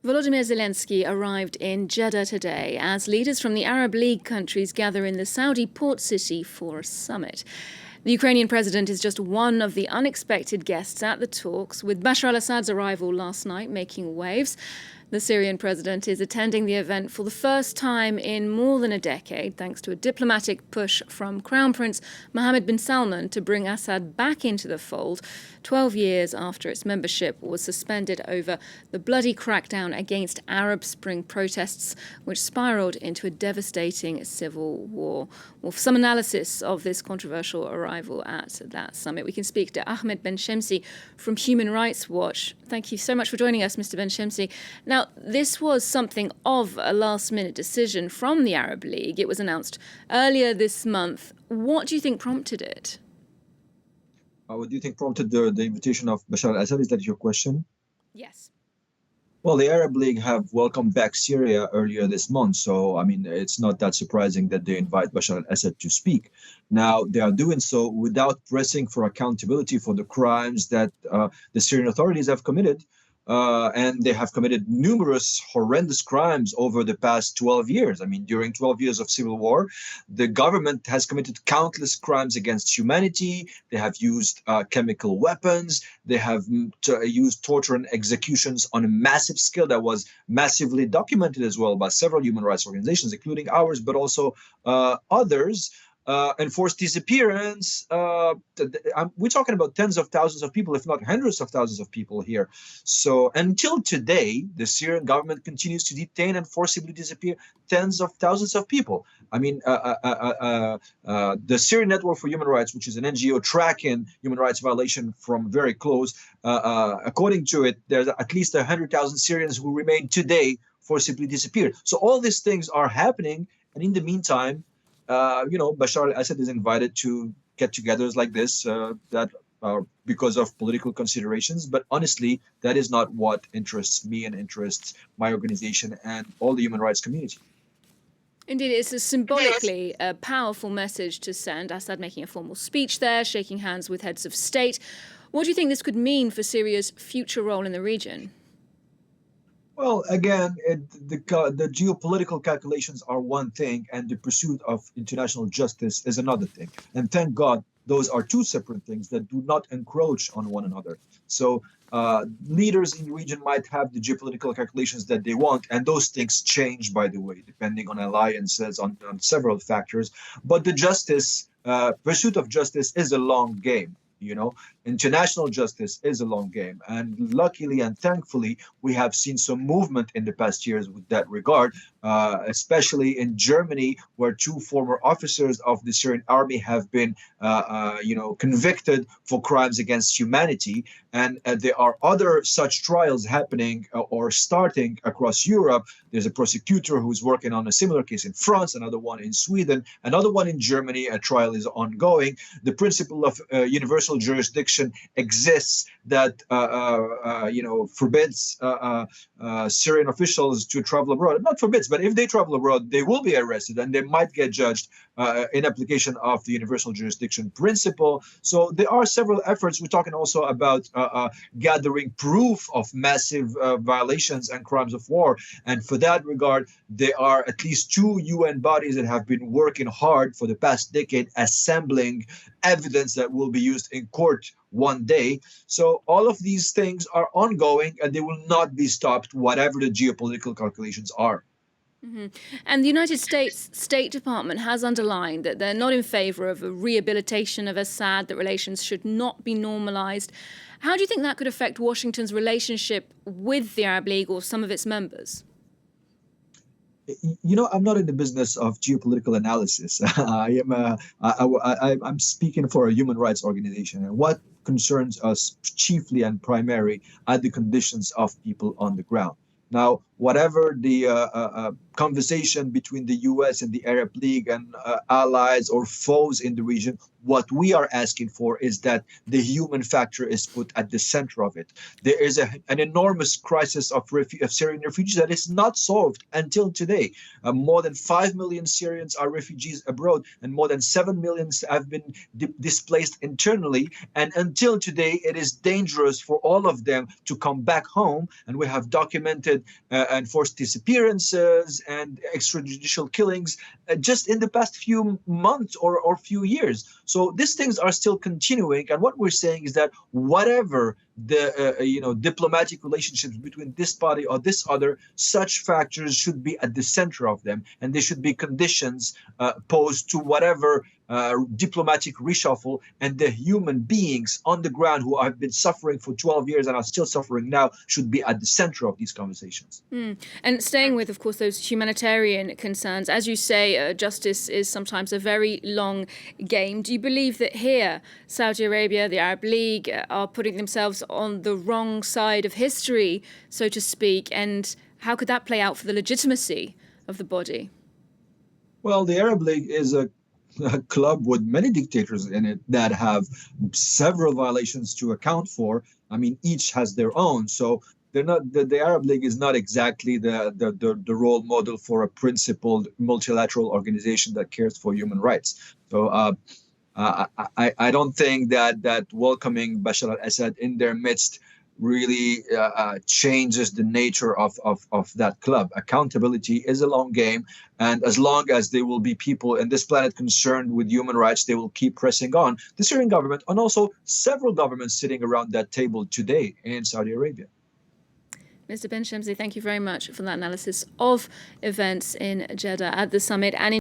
Volodymyr Zelensky arrived in Jeddah today as leaders from the Arab League countries gather in the Saudi port city for a summit. The Ukrainian president is just one of the unexpected guests at the talks, with Bashar al-Assad's arrival last night making waves. The Syrian president is attending the event for the first time in more than a decade, thanks to a diplomatic push from Crown Prince Mohammed bin Salman to bring Assad back into the fold, 12 years after its membership was suspended over the bloody crackdown against Arab Spring protests, which spiraled into a devastating civil war. Well, for some analysis of this controversial arrival at that summit, we can speak to Ahmed Benchemsi from Human Rights Watch. Thank you so much for joining us, Mr. Benchemsi. Now, this was something of a last-minute decision from the Arab League. It was announced earlier this month. What do you think prompted it? What do you think prompted the invitation of Bashar al-Assad? Is that your question? Yes. Well, the Arab League have welcomed back Syria earlier this month. So, I mean, it's not that surprising that they invite Bashar al-Assad to speak. Now, they are doing so without pressing for accountability for the crimes that the Syrian authorities have committed. And they have committed numerous horrendous crimes over the past 12 years. I mean, during 12 years of civil war, the government has committed countless crimes against humanity. They have used chemical weapons. They have used torture and executions on a massive scale that was massively documented as well by several human rights organizations, including ours, but also others. Enforced disappearance. We're talking about tens of thousands of people, if not hundreds of thousands of people here. So until today, the Syrian government continues to detain and forcibly disappear tens of thousands of people. I mean, the Syrian Network for Human Rights, which is an NGO tracking human rights violation from very close, according to it, there's at least 100,000 Syrians who remain today forcibly disappeared. So all these things are happening. And in the meantime, Bashar al-Assad is invited to get-togethers like this that are because of political considerations. But honestly, that is not what interests me and interests my organization and all the human rights community. Indeed, it's a symbolically powerful message to send. Assad making a formal speech there, shaking hands with heads of state. What do you think this could mean for Syria's future role in the region? Well, again, the geopolitical calculations are one thing, and the pursuit of international justice is another thing. And thank God, those are two separate things that do not encroach on one another. So leaders in the region might have the geopolitical calculations that they want, and those things change, by the way, depending on alliances, on several factors. But the pursuit of justice is a long game. International justice is a long game. And luckily and thankfully, we have seen some movement in the past years with that regard, especially in Germany, where two former officers of the Syrian army have been, convicted for crimes against humanity. And there are other such trials happening or starting across Europe. There's a prosecutor who's working on a similar case in France, another one in Sweden, another one in Germany. A trial is ongoing. The principle of universal jurisdiction exists that forbids Syrian officials to travel abroad. Not forbids, but if they travel abroad, they will be arrested and they might get judged in application of the universal jurisdiction principle. So there are several efforts. We're talking also about gathering proof of massive violations and crimes of war. And for that regard, there are at least two UN bodies that have been working hard for the past decade, assembling evidence that will be used in court one day. So all of these things are ongoing and they will not be stopped, whatever the geopolitical calculations are. Mm-hmm. And the United States State Department has underlined that they're not in favor of a rehabilitation of Assad, that relations should not be normalized. How do you think that could affect Washington's relationship with the Arab League or some of its members? I'm not in the business of geopolitical analysis. I'm speaking for a human rights organization, and what concerns us chiefly and primarily are the conditions of people on the ground. Now, whatever the conversation between the US and the Arab League and allies or foes in the region. What we are asking for is that the human factor is put at the center of it. There is an enormous crisis of Syrian refugees that is not solved until today. More than 5 million Syrians are refugees abroad, and more than 7 million have been displaced internally. And until today, it is dangerous for all of them to come back home. And we have documented enforced disappearances and extrajudicial killings just in the past few months or few years. So these things are still continuing, and what we're saying is that whatever the diplomatic relationships between this party or this other, such factors should be at the center of them, and there should be conditions posed to whatever diplomatic reshuffle, and the human beings on the ground who have been suffering for 12 years and are still suffering now should be at the center of these conversations. And staying with, of course, those humanitarian concerns, as you say, justice is sometimes a very long game. Do you believe that here Saudi Arabia, the Arab League, are putting themselves on the wrong side of history, so to speak? And how could that play out for the legitimacy of the body? Well, the Arab League is a club with many dictators in it that have several violations to account for. I mean, each has their own. So they're not the Arab League is not exactly the role model for a principled multilateral organization that cares for human rights. So I don't think that welcoming Bashar al-Assad in their midst really changes the nature of that club. Accountability is a long game, and as long as there will be people in this planet concerned with human rights, they will keep pressing on. The Syrian government, and also several governments sitting around that table today in Saudi Arabia. Mr. Benchemsi, thank you very much for that analysis of events in Jeddah at the summit and